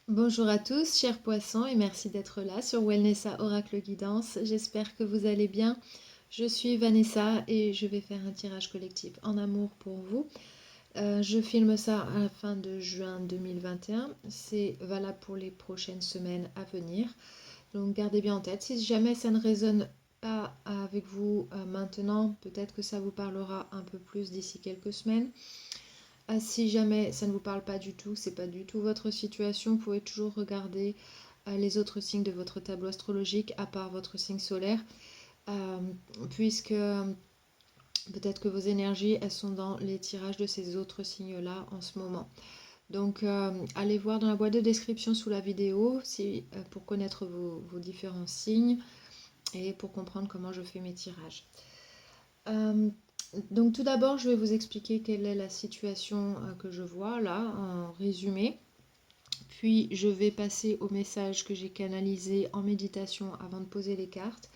Bonjour à tous, chers poissons, et merci d'être là sur Wellnessa Oracle Guidance. J'espère que vous allez bien. Je suis Vanessa et je vais faire un tirage collectif en amour pour vous. Je filme ça à la fin de juin 2021. C'est valable pour les prochaines semaines à venir. Donc gardez bien en tête, si jamais ça ne résonne pas avec vous maintenant, peut-être que ça vous parlera un peu plus d'ici quelques semaines. Si jamais ça ne vous parle pas du tout, c'est pas du tout votre situation, vous pouvez toujours regarder les autres signes de votre tableau astrologique à part votre signe solaire, euh, puisque peut-être que vos énergies elles sont dans les tirages de ces autres signes-là en ce moment. Donc allez voir dans la boîte de description sous la vidéo pour connaître vos différents signes et pour comprendre comment je fais mes tirages. Euh, donc tout d'abord, je vais vous expliquer quelle est la situation que je vois là en résumé. Puis je vais passer au message que j'ai canalisé en méditation avant de poser les cartes.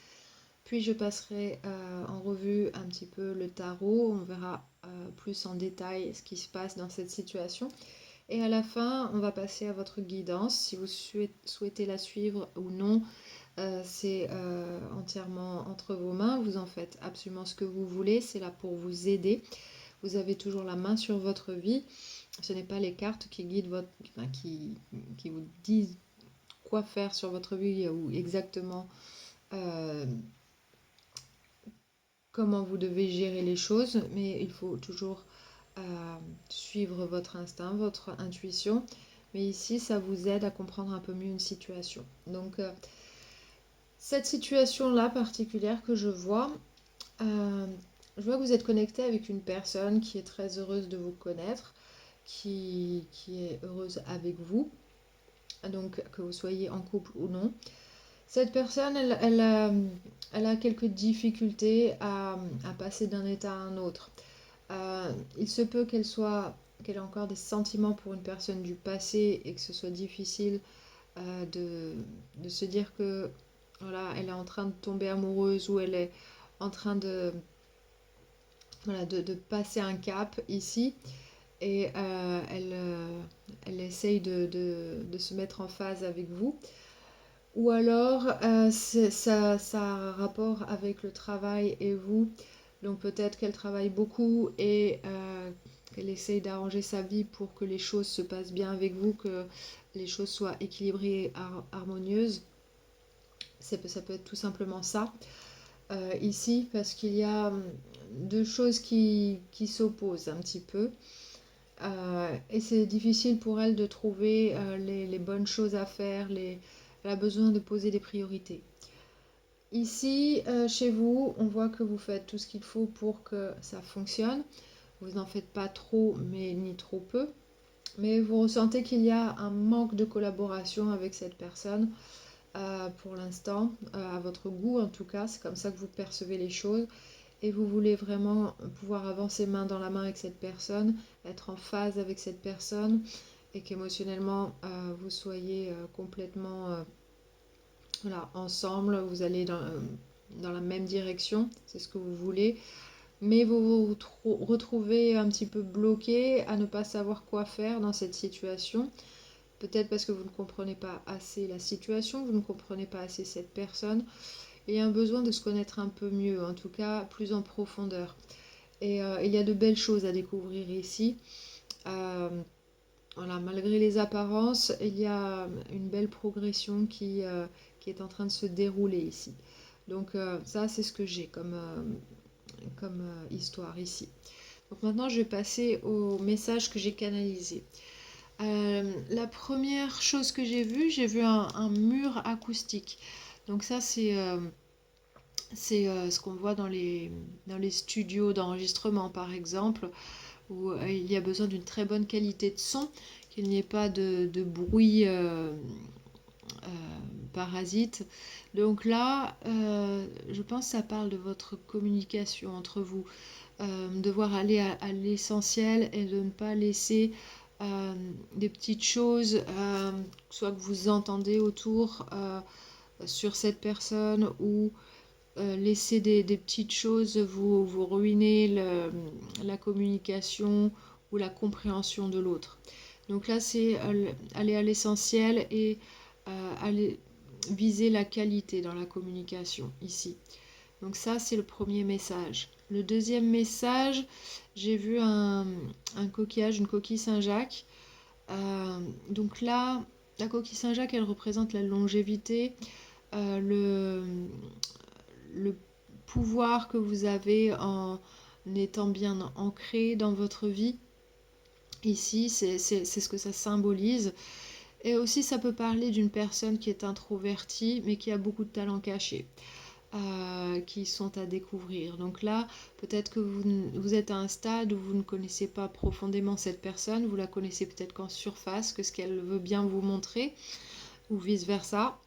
Puis je passerai en revue un petit peu le tarot. On verra plus en détail ce qui se passe dans cette situation. Et à la fin, on va passer à votre guidance. Si vous souhaitez la suivre ou non, c'est entièrement entre vos mains. Vous en faites absolument ce que vous voulez. C'est là pour vous aider. Vous avez toujours la main sur votre vie. Ce n'est pas les cartes qui guident qui vous disent quoi faire sur votre vie ou exactement euh, comment vous devez gérer les choses, mais il faut toujours suivre votre instinct, votre intuition. Mais ici, ça vous aide à comprendre un peu mieux une situation. Donc, cette situation-là particulière que euh, je vois que vous êtes connecté avec une personne qui est très heureuse de vous connaître, qui est heureuse avec vous, donc que vous soyez en couple ou non. Cette personne, elle a quelques difficultés à passer d'un état à un autre. Il se peut qu'elle ait encore des sentiments pour une personne du passé et que ce soit difficile de se dire que voilà, elle est en train de tomber amoureuse ou elle est en train de passer un cap ici et elle essaye de se mettre en phase avec vous. Ou alors, ça a un rapport avec le travail et vous. Donc peut-être qu'elle travaille beaucoup et qu'elle essaye d'arranger sa vie pour que les choses se passent bien avec vous, que les choses soient équilibrées et harmonieuses. Ça peut être tout simplement ça. Ici, parce qu'il y a deux choses qui s'opposent un petit peu. Et c'est difficile pour elle de trouver les bonnes choses à faire. Elle a besoin de poser des priorités. Ici, chez vous, on voit que vous faites tout ce qu'il faut pour que ça fonctionne. Vous n'en faites pas trop, mais ni trop peu. Mais vous ressentez qu'il y a un manque de collaboration avec cette personne pour l'instant, à votre goût en tout cas. C'est comme ça que vous percevez les choses. Et vous voulez vraiment pouvoir avancer main dans la main avec cette personne, être en phase avec cette personne et qu'émotionnellement vous soyez complètement voilà, ensemble, vous allez dans la même direction, c'est ce que vous voulez, mais vous vous retrouvez un petit peu bloqué à ne pas savoir quoi faire dans cette situation. Peut-être parce que vous ne comprenez pas assez la situation, vous ne comprenez pas assez cette personne. Et il y a un besoin de se connaître un peu mieux, en tout cas plus en profondeur. Et il y a de belles choses à découvrir ici. Euh, voilà, malgré les apparences, il y a une belle progression qui est en train de se dérouler ici. Donc ça, c'est ce que j'ai comme histoire ici. Donc maintenant, je vais passer au message que j'ai canalisé. La première chose que j'ai vu un mur acoustique. Donc ça, c'est ce qu'on voit dans les studios d'enregistrement, par exemple, où il y a besoin d'une très bonne qualité de son, qu'il n'y ait pas de bruit parasite. Donc là, je pense que ça parle de votre communication entre vous, devoir aller à l'essentiel et de ne pas laisser des petites choses, soit que vous entendez autour sur cette personne ou laisser des petites choses vous ruiner la communication ou la compréhension de l'autre. Donc là, c'est aller à l'essentiel et aller viser la qualité dans la communication ici. Donc ça, c'est le premier message. Le deuxième message, j'ai vu un coquillage, une coquille Saint-Jacques. Donc là, la coquille Saint-Jacques, elle représente la longévité, le pouvoir que vous avez en étant bien ancré dans votre vie. Ici, c'est ce que ça symbolise. Et aussi, ça peut parler d'une personne qui est introvertie, mais qui a beaucoup de talents cachés, qui sont à découvrir. Donc là, peut-être que vous êtes à un stade où vous ne connaissez pas profondément cette personne, vous la connaissez peut-être qu'en surface, que ce qu'elle veut bien vous montrer, ou vice-versa.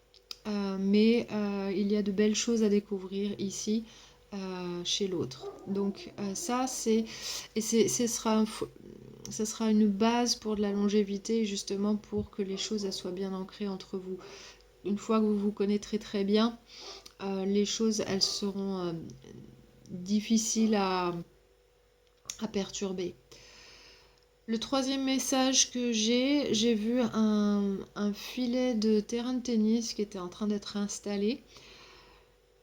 Mais il y a de belles choses à découvrir ici chez l'autre. Donc ça, ce sera une base pour de la longévité, justement pour que les choses elles soient bien ancrées entre vous. Une fois que vous vous connaîtrez très bien, les choses elles seront difficiles à perturber. Le troisième message que j'ai vu un filet de terrain de tennis qui était en train d'être installé.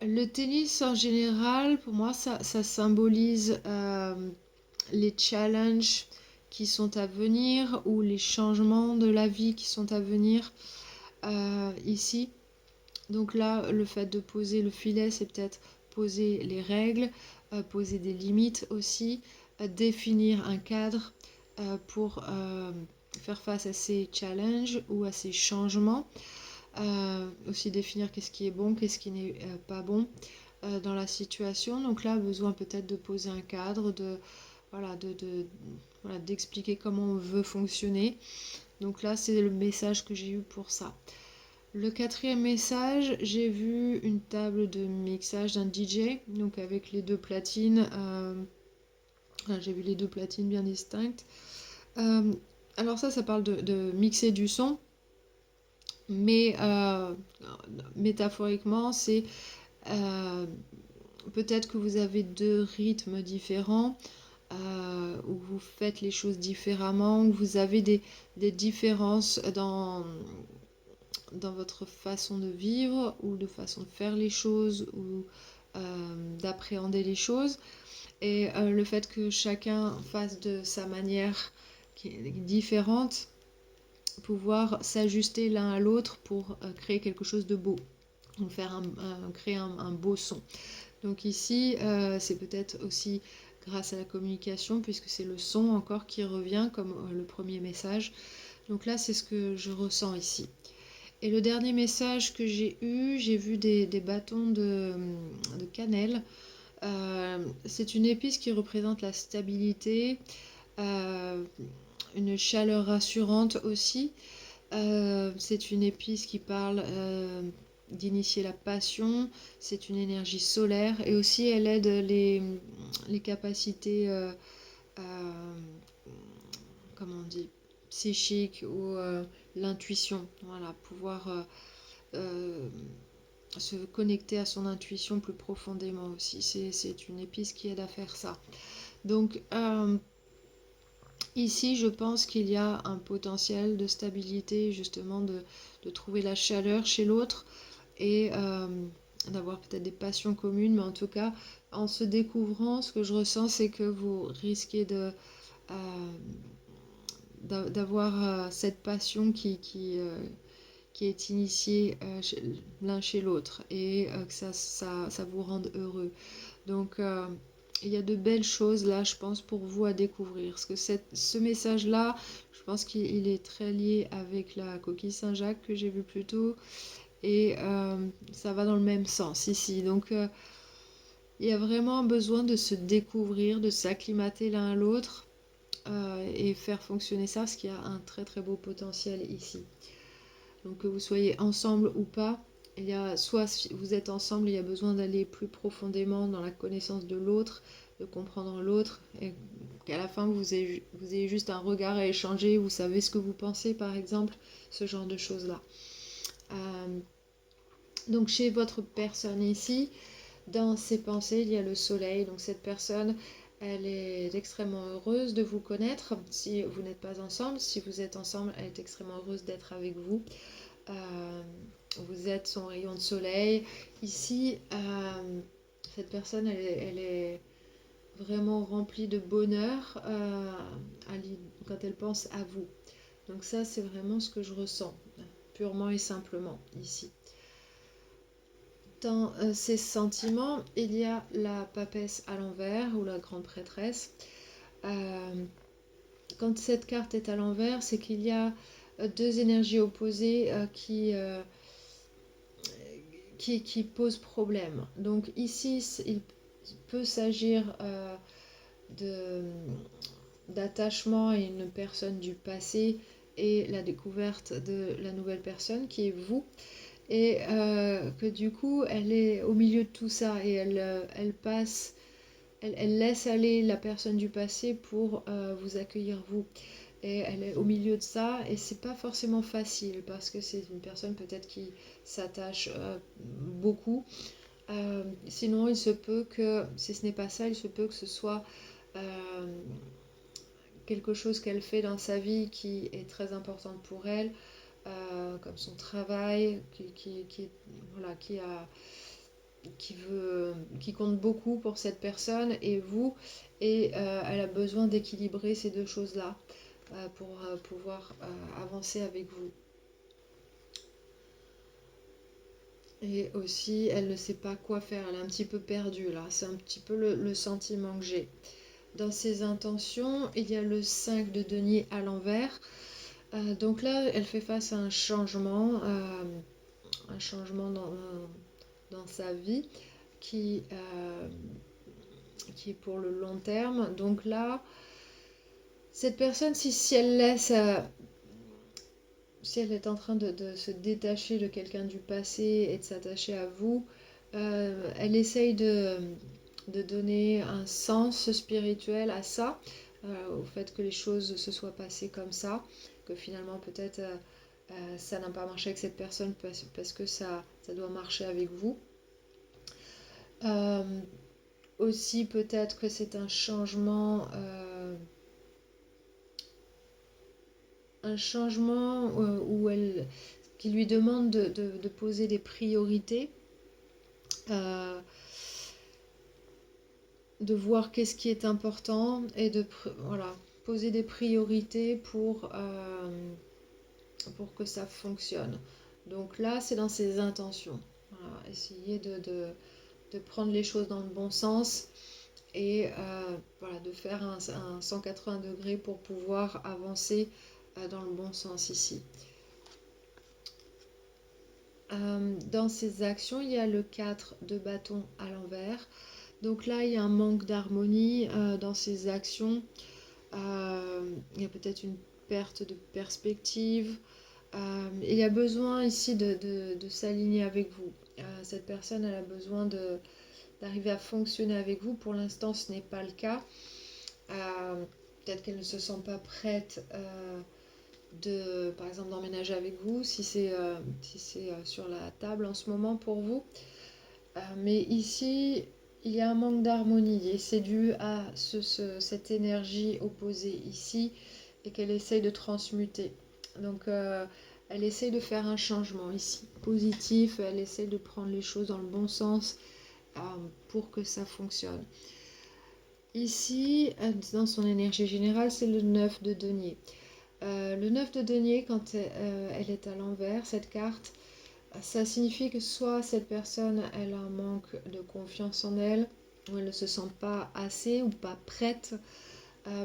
Le tennis en général, pour moi, ça symbolise les challenges qui sont à venir ou les changements de la vie qui sont à venir ici. Donc là, le fait de poser le filet, c'est peut-être poser les règles, poser des limites aussi, définir un cadre pour faire face à ces challenges ou à ces changements. Aussi définir qu'est-ce qui est bon, qu'est-ce qui n'est pas bon dans la situation. Donc là, besoin peut-être de poser un cadre, d'expliquer comment on veut fonctionner. Donc là, c'est le message que j'ai eu pour ça. Le quatrième message, j'ai vu une table de mixage d'un DJ, donc avec les deux platines. J'ai vu les deux platines bien distinctes. Alors ça parle de mixer du son, mais métaphoriquement, c'est peut-être que vous avez deux rythmes différents, où vous faites les choses différemment, où vous avez des différences dans votre façon de vivre ou de façon de faire les choses ou d'appréhender les choses. Et le fait que chacun fasse de sa manière qui est différente, pouvoir s'ajuster l'un à l'autre pour créer quelque chose de beau, donc créer un beau son. Donc ici, c'est peut-être aussi grâce à la communication, puisque c'est le son encore qui revient comme le premier message. Donc là, c'est ce que je ressens ici. Et le dernier message que j'ai eu, j'ai vu des bâtons de cannelle. C'est une épice qui représente la stabilité, une chaleur rassurante aussi. C'est une épice qui parle d'initier la passion. C'est une énergie solaire et aussi elle aide les capacités, comment on dit, psychiques ou l'intuition. Voilà, pouvoir se connecter à son intuition plus profondément aussi. C'est une épice qui aide à faire ça. Donc ici, je pense qu'il y a un potentiel de stabilité, justement de trouver la chaleur chez l'autre et d'avoir peut-être des passions communes, mais en tout cas, en se découvrant, ce que je ressens, c'est que vous risquez d'avoir cette passion qui est initiée l'un chez l'autre et que ça vous rende heureux. Donc, il y a de belles choses là, je pense, pour vous à découvrir. Parce que ce message-là, je pense qu'il est très lié avec la coquille Saint-Jacques que j'ai vue plus tôt. Et ça va dans le même sens ici. Donc, il y a vraiment besoin de se découvrir, de s'acclimater l'un à l'autre et faire fonctionner ça, parce qu'il y a un très très beau potentiel ici. Donc, que vous soyez ensemble ou pas, soit si vous êtes ensemble, il y a besoin d'aller plus profondément dans la connaissance de l'autre, de comprendre l'autre, et qu'à la fin vous ayez juste un regard à échanger, vous savez ce que vous pensez par exemple, ce genre de choses-là. Donc chez votre personne ici, dans ses pensées, il y a le soleil, donc cette personne, Elle est extrêmement heureuse de vous connaître. Si vous n'êtes pas ensemble, si vous êtes ensemble, elle est extrêmement heureuse d'être avec vous. Euh, Vous êtes son rayon de soleil. Ici, cette personne, elle est vraiment remplie de bonheur quand elle pense à vous. Donc ça, c'est vraiment ce que je ressens, purement et simplement, ici. Dans ces sentiments, il y a la papesse à l'envers ou la grande prêtresse. Euh, Quand cette carte est à l'envers, c'est qu'il y a deux énergies opposées qui posent problème. Donc ici, il peut s'agir de d'attachement à une personne du passé et la découverte de la nouvelle personne qui est vous. Et que du coup, elle est au milieu de tout ça et elle passe, elle laisse aller la personne du passé pour vous accueillir vous. Et elle est au milieu de ça et c'est pas forcément facile parce que c'est une personne peut-être qui s'attache beaucoup. Sinon, il se peut que, si ce n'est pas ça, il se peut que ce soit quelque chose qu'elle fait dans sa vie qui est très importante pour elle, comme son travail, voilà, qui compte beaucoup pour cette personne et vous, et elle a besoin d'équilibrer ces deux choses-là pour pouvoir avancer avec vous. Et aussi, elle ne sait pas quoi faire, elle est un petit peu perdue là, c'est un petit peu le sentiment que j'ai. Dans ses intentions, il y a le 5 de denier à l'envers. Donc là, elle fait face à un changement dans sa vie qui, euh, qui est pour le long terme. Donc là, cette personne, si elle laisse, si elle est en train de se détacher de quelqu'un du passé et de s'attacher à vous, elle essaye de donner un sens spirituel à ça, au fait que les choses se soient passées comme ça, que finalement peut-être ça n'a pas marché avec cette personne parce que ça doit marcher avec vous. Euh, Aussi peut-être que c'est un changement où qui lui demande de poser des priorités, euh, de voir qu'est-ce qui est important et voilà, poser des priorités pour que ça fonctionne. Donc là, c'est dans ses intentions. Voilà, essayer de prendre les choses dans le bon sens et voilà, de faire un 180 degrés pour pouvoir avancer dans le bon sens ici. Dans ses actions, il y a le 4 de bâton à l'envers. Donc là, il y a un manque d'harmonie dans ses actions. Il y a peut-être une perte de perspective. Il y a besoin ici de s'aligner avec vous. Cette personne, elle a besoin d'arriver à fonctionner avec vous. Pour l'instant, ce n'est pas le cas. Euh, Peut-être qu'elle ne se sent pas prête par exemple, d'emménager avec vous, si c'est sur la table en ce moment pour vous. Mais ici, il y a un manque d'harmonie et c'est dû à cette énergie opposée ici et qu'elle essaye de transmuter. Donc, elle essaye de faire un changement ici, positif, elle essaye de prendre les choses dans le bon sens euh, pour que ça fonctionne. Ici, dans son énergie générale, c'est le 9 de denier. Le 9 de denier, quand elle est à l'envers, cette carte, ça signifie que soit cette personne, elle a un manque de confiance en elle, ou elle ne se sent pas assez ou pas prête,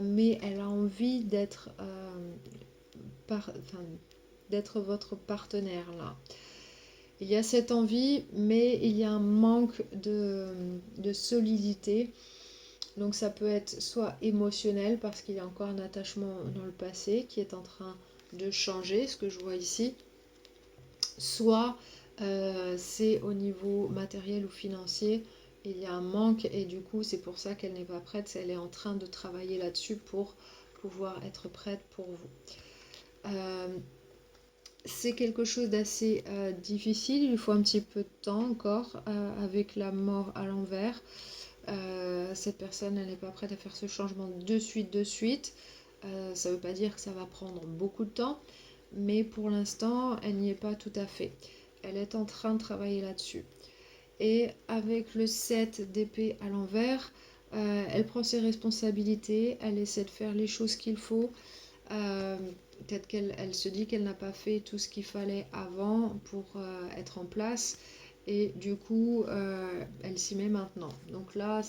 mais elle a envie enfin, d'être votre partenaire là. Il y a cette envie, mais il y a un manque de solidité. Donc ça peut être soit émotionnel parce qu'il y a encore un attachement dans le passé qui est en train de changer, ce que je vois ici, soit c'est au niveau matériel ou financier, il y a un manque et du coup c'est pour ça qu'elle n'est pas prête, elle est en train de travailler là-dessus pour pouvoir être prête pour vous. C'est quelque chose d'assez difficile, il lui faut un petit peu de temps encore avec la mort à l'envers. Cette personne, elle n'est pas prête à faire ce changement de suite. Ça ne veut pas dire que ça va prendre beaucoup de temps, mais pour l'instant, elle n'y est pas tout à fait. Elle est en train de travailler là-dessus. Et avec le 7 d'épée à l'envers, elle prend ses responsabilités, elle essaie de faire les choses qu'il faut. Euh, Peut-être qu'elle se dit qu'elle n'a pas fait tout ce qu'il fallait avant pour être en place. Et du coup, elle s'y met maintenant. Donc là,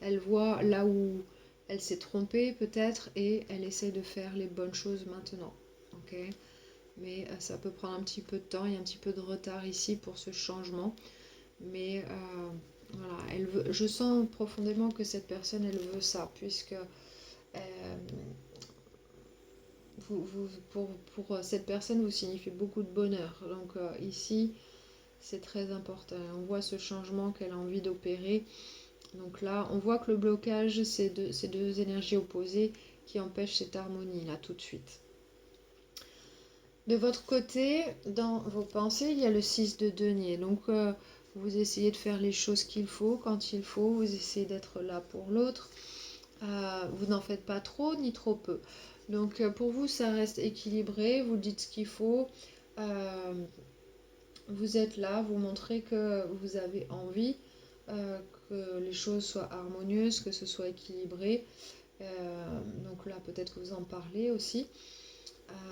elle voit là où elle s'est trompée peut-être et elle essaie de faire les bonnes choses maintenant. Ok. Mais ça peut prendre un petit peu de temps, il y a un petit peu de retard ici pour ce changement. Mais voilà, je sens profondément que cette personne, elle veut ça, puisque pour cette personne, vous signifiez beaucoup de bonheur. Donc ici, c'est très important. On voit ce changement qu'elle a envie d'opérer. Donc là, on voit que le blocage, c'est ces deux énergies opposées qui empêchent cette harmonie là tout de suite. De votre côté, dans vos pensées, il y a le 6 de denier. Donc vous essayez de faire les choses qu'il faut, quand il faut, vous essayez d'être là pour l'autre. Vous n'en faites pas trop ni trop peu. Donc pour vous, ça reste équilibré, vous dites ce qu'il faut. Euh, vous êtes là, vous montrez que vous avez envie que les choses soient harmonieuses, que ce soit équilibré. Donc là, peut-être que vous en parlez aussi.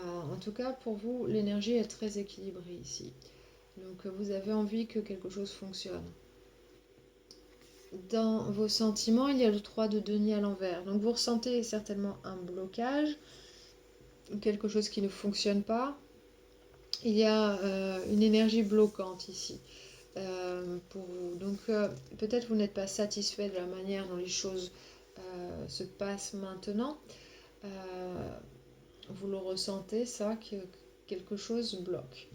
En tout cas, pour vous, l'énergie est très équilibrée ici. Donc vous avez envie que quelque chose fonctionne. Dans vos sentiments, il y a le 3 de denier à l'envers. Donc vous ressentez certainement un blocage, quelque chose qui ne fonctionne pas. Il y a une énergie bloquante ici pour vous. Donc peut-être vous n'êtes pas satisfait de la manière dont les choses se passent maintenant. Vous le ressentez, ça, que quelque chose bloque.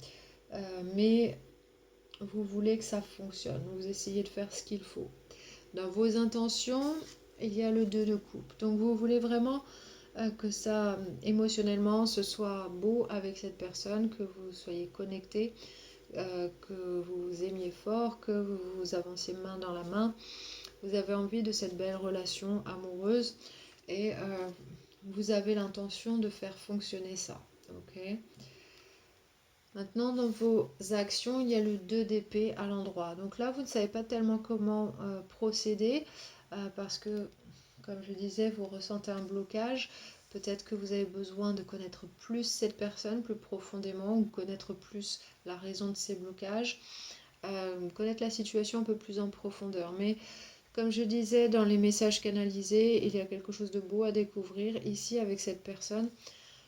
Mais vous voulez que ça fonctionne. Vous essayez de faire ce qu'il faut. Dans vos intentions, il y a le 2 de coupe. Donc vous voulez vraiment que ça, émotionnellement, ce soit beau avec cette personne, que vous soyez connecté, que vous vous aimiez fort, que vous vous avanciez main dans la main. Vous avez envie de cette belle relation amoureuse et vous avez l'intention de faire fonctionner ça. Ok. Maintenant, dans vos actions, il y a le 2 d'épée à l'endroit. Donc là, vous ne savez pas tellement comment procéder parce que, comme je disais, vous ressentez un blocage. Peut-être que vous avez besoin de connaître plus cette personne plus profondément ou connaître plus la raison de ces blocages, connaître la situation un peu plus en profondeur. Mais comme je disais dans les messages canalisés, il y a quelque chose de beau à découvrir ici avec cette personne.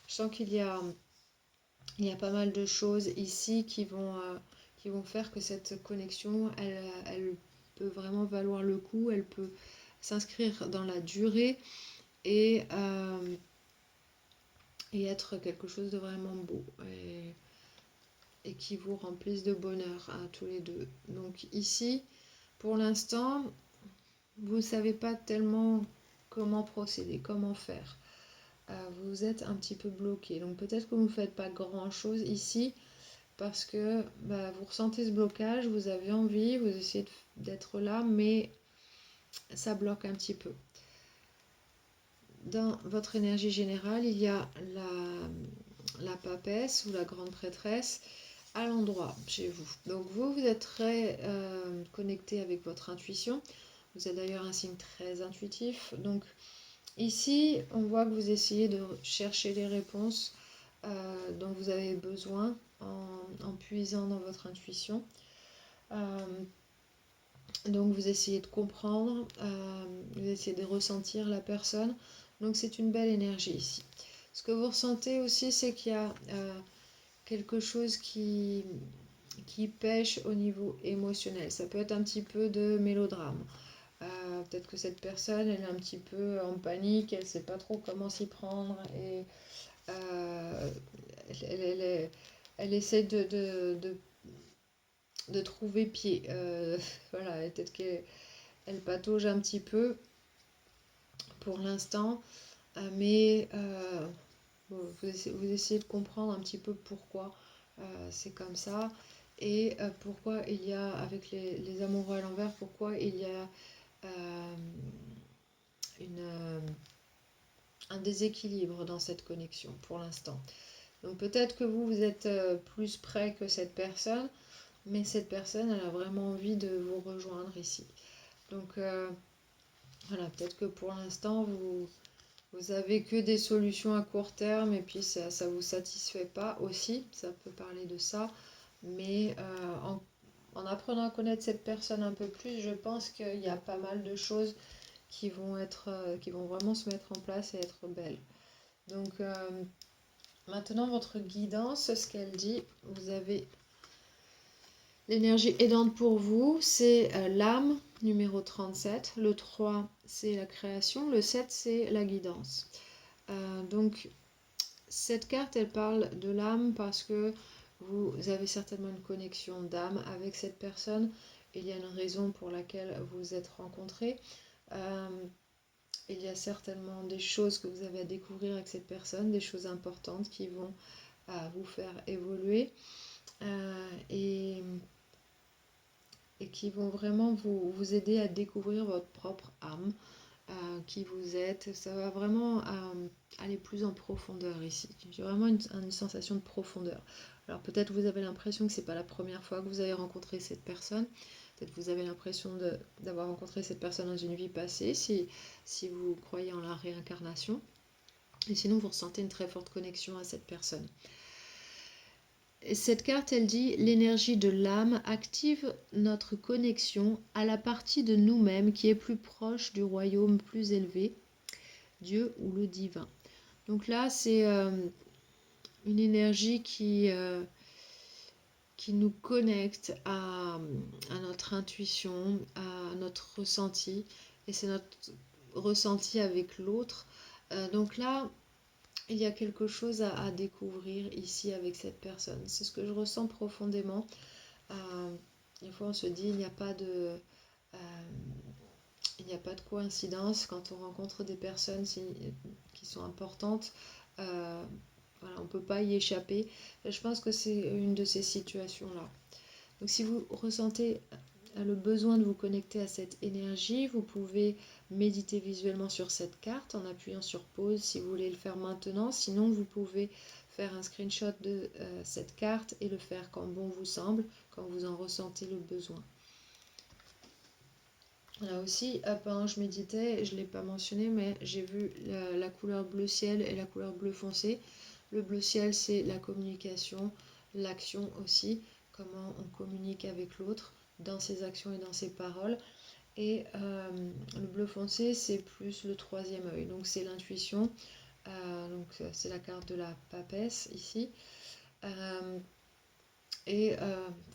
Je sens il y a pas mal de choses ici qui vont faire que cette connexion, elle peut vraiment valoir le coup, elle peut s'inscrire dans la durée et, et être quelque chose de vraiment beau et qui vous remplisse de bonheur à tous les deux. Donc ici, pour l'instant, vous ne savez pas tellement comment procéder, comment faire. Vous êtes un petit peu bloqué. Donc peut-être que vous ne faites pas grand-chose ici parce que vous ressentez ce blocage, vous avez envie, vous essayez d'être là, mais ça bloque un petit peu. Dans votre énergie générale, il y a la papesse ou la grande prêtresse à l'endroit chez vous. Donc vous êtes très connecté avec votre intuition. Vous êtes d'ailleurs un signe très intuitif. Donc ici, on voit que vous essayez de chercher les réponses dont vous avez besoin en puisant dans votre intuition. Donc vous essayez de comprendre, vous essayez de ressentir la personne. Donc c'est une belle énergie ici. Ce que vous ressentez aussi, c'est qu'il y a quelque chose qui pêche au niveau émotionnel. Ça peut être un petit peu de mélodrame. Peut-être que cette personne, elle est un petit peu en panique, elle ne sait pas trop comment s'y prendre et elle essaie de trouver pied. Voilà, peut-être qu'elle patauge un petit peu pour l'instant, mais vous essayez de comprendre un petit peu pourquoi c'est comme ça et pourquoi il y a, avec les amoureux à l'envers, pourquoi il y a euh, un déséquilibre dans cette connexion pour l'instant. Donc peut-être que vous êtes plus près que cette personne, mais cette personne, elle a vraiment envie de vous rejoindre ici. Donc voilà, peut-être que pour l'instant, vous avez que des solutions à court terme et puis ça ne vous satisfait pas aussi, ça peut parler de ça. Mais en apprenant à connaître cette personne un peu plus, je pense qu'il y a pas mal de choses qui vont vraiment se mettre en place et être belles. Donc maintenant, votre guidance, ce qu'elle dit, vous avez l'énergie aidante pour vous, c'est l'âme, numéro 37. Le 3, c'est la création. Le 7, c'est la guidance. Donc, cette carte, elle parle de l'âme parce que vous avez certainement une connexion d'âme avec cette personne. Il y a une raison pour laquelle vous vous êtes rencontrés. Il y a certainement des choses que vous avez à découvrir avec cette personne, des choses importantes qui vont vous faire évoluer et qui vont vraiment vous aider à découvrir votre propre âme, qui vous êtes. Ça va vraiment aller plus en profondeur ici. J'ai vraiment une sensation de profondeur. Alors peut-être vous avez l'impression que c'est pas la première fois que vous avez rencontré cette personne. Peut-être que vous avez l'impression d'avoir rencontré cette personne dans une vie passée, si vous croyez en la réincarnation. Et sinon, vous ressentez une très forte connexion à cette personne. Et cette carte, elle dit, l'énergie de l'âme active notre connexion à la partie de nous-mêmes qui est plus proche du royaume plus élevé, Dieu ou le divin. Donc là, c'est une énergie qui nous connecte à notre intuition, à notre ressenti, et c'est notre ressenti avec l'autre. Donc là, il y a quelque chose à découvrir ici avec cette personne. C'est ce que je ressens profondément. Des fois, on se dit, il n'y a pas de coïncidence quand on rencontre des personnes qui sont importantes. Voilà, on ne peut pas y échapper. Je pense que c'est une de ces situations-là. Donc si vous ressentez le besoin de vous connecter à cette énergie, vous pouvez méditer visuellement sur cette carte en appuyant sur pause si vous voulez le faire maintenant. Sinon, vous pouvez faire un screenshot de cette carte et le faire quand bon vous semble, quand vous en ressentez le besoin. Là aussi, pendant que je méditais, je ne l'ai pas mentionné, mais j'ai vu la couleur bleu ciel et la couleur bleu foncé. Le bleu ciel, c'est la communication, l'action aussi, comment on communique avec l'autre dans ses actions et dans ses paroles. Et le bleu foncé, c'est plus le troisième œil, donc c'est l'intuition. Donc c'est la carte de la papesse ici. Et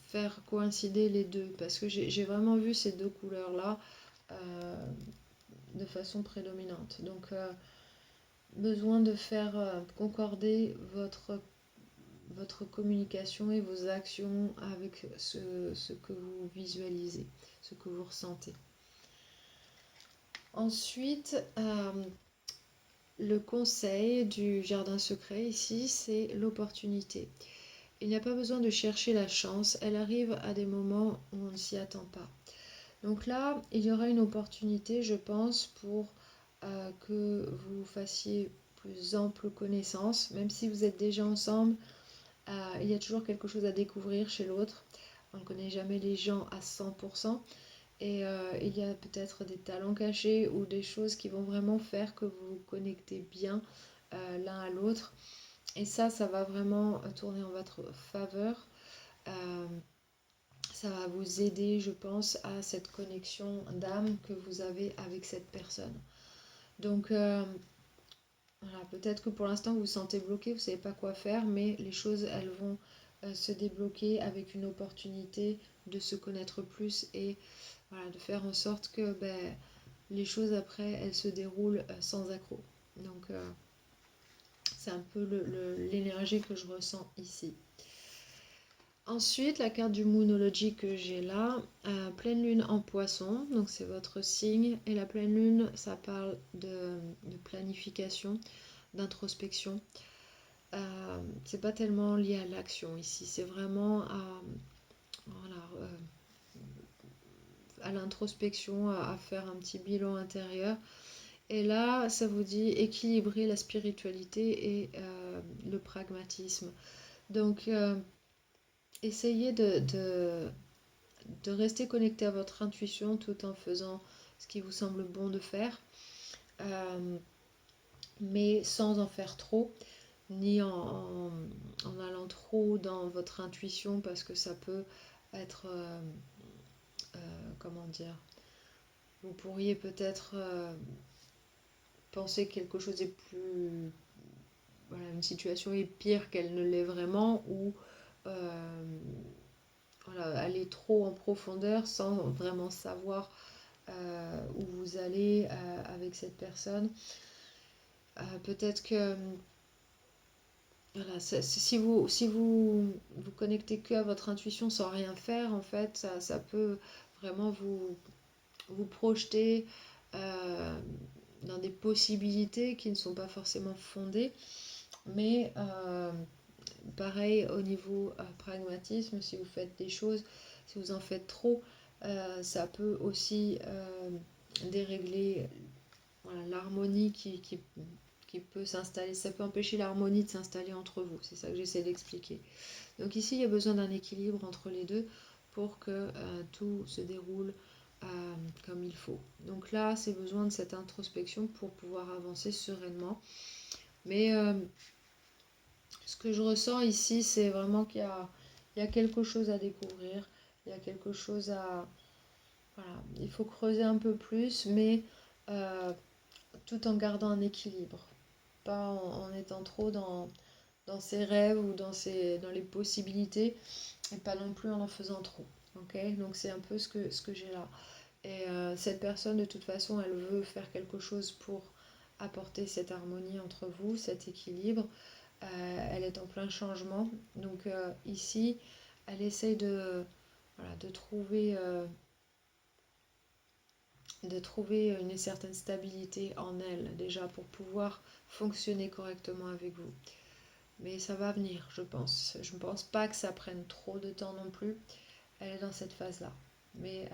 faire coïncider les deux, parce que j'ai vraiment vu ces deux couleurs-là de façon prédominante. Donc besoin de faire concorder votre communication et vos actions avec ce que vous visualisez, ce que vous ressentez. Ensuite, le conseil du jardin secret ici, c'est l'opportunité. Il n'y a pas besoin de chercher la chance, elle arrive à des moments où on ne s'y attend pas. Donc là, il y aura une opportunité, je pense, pour que vous fassiez plus ample connaissance, même si vous êtes déjà ensemble. Il y a toujours quelque chose à découvrir chez l'autre. On ne connaît jamais les gens à 100%. Et il y a peut-être des talents cachés ou des choses qui vont vraiment faire que vous vous connectez bien l'un à l'autre. Et ça va vraiment tourner en votre faveur. Ça va vous aider, je pense, à cette connexion d'âme que vous avez avec cette personne. Donc, voilà, peut-être que pour l'instant vous vous sentez bloqué, vous ne savez pas quoi faire, mais les choses, elles vont se débloquer avec une opportunité de se connaître plus et voilà, de faire en sorte que les choses après, elles se déroulent sans accroc. Donc, c'est un peu l'énergie que je ressens ici. Ensuite, la carte du Moonology que j'ai là, pleine lune en poisson, donc c'est votre signe. Et la pleine lune, ça parle de planification, d'introspection. C'est pas tellement lié à l'action ici, c'est vraiment à voilà, à l'introspection, à faire un petit bilan intérieur. Et là, ça vous dit équilibrer la spiritualité et le pragmatisme. Donc, essayez de rester connecté à votre intuition tout en faisant ce qui vous semble bon de faire, mais sans en faire trop, ni en allant trop dans votre intuition parce que ça peut être, comment dire, vous pourriez peut-être penser que quelque chose est plus, voilà, une situation est pire qu'elle ne l'est vraiment, ou voilà, aller trop en profondeur sans vraiment savoir où vous allez avec cette personne. Peut-être que voilà, si vous vous connectez que à votre intuition sans rien faire, en fait, ça peut vraiment vous projeter dans des possibilités qui ne sont pas forcément fondées. Mais pareil, au niveau pragmatisme, si vous faites des choses, si vous en faites trop, ça peut aussi dérégler, voilà, l'harmonie qui peut s'installer. Ça peut empêcher l'harmonie de s'installer entre vous. C'est ça que j'essaie d'expliquer. Donc ici, il y a besoin d'un équilibre entre les deux pour que tout se déroule comme il faut. Donc là, c'est besoin de cette introspection pour pouvoir avancer sereinement. Mais ce que je ressens ici, c'est vraiment qu'il y a quelque chose à découvrir. Il y a quelque chose à... Voilà, il faut creuser un peu plus, mais tout en gardant un équilibre. Pas en étant trop dans ses rêves ou dans les possibilités, et pas non plus en faisant trop. Okay, donc c'est un peu ce que j'ai là. Et cette personne, de toute façon, elle veut faire quelque chose pour apporter cette harmonie entre vous, cet équilibre. Elle est en plein changement. Donc ici, elle essaye voilà, de trouver une certaine stabilité en elle, déjà, pour pouvoir fonctionner correctement avec vous. Mais ça va venir, je pense. Je ne pense pas que ça prenne trop de temps non plus. Elle est dans cette phase-là. Mais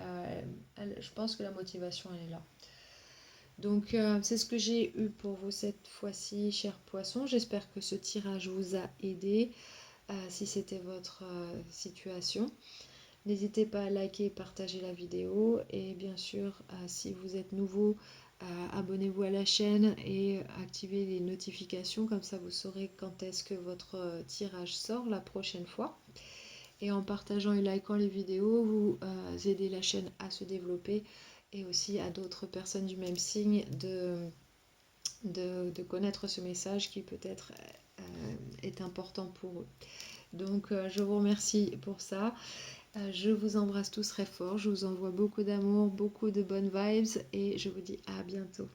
je pense que la motivation, elle est là. Donc, c'est ce que j'ai eu pour vous cette fois-ci, chers poissons. J'espère que ce tirage vous a aidé, si c'était votre situation. N'hésitez pas à liker et partager la vidéo. Et bien sûr, si vous êtes nouveau, abonnez-vous à la chaîne et activez les notifications. Comme ça, vous saurez quand est-ce que votre tirage sort la prochaine fois. Et en partageant et likant les vidéos, vous aidez la chaîne à se développer et aussi à d'autres personnes du même signe de connaître ce message qui peut-être est important pour eux. Donc je vous remercie pour ça. Je vous embrasse tous très fort. Je vous envoie beaucoup d'amour, beaucoup de bonnes vibes et je vous dis à bientôt.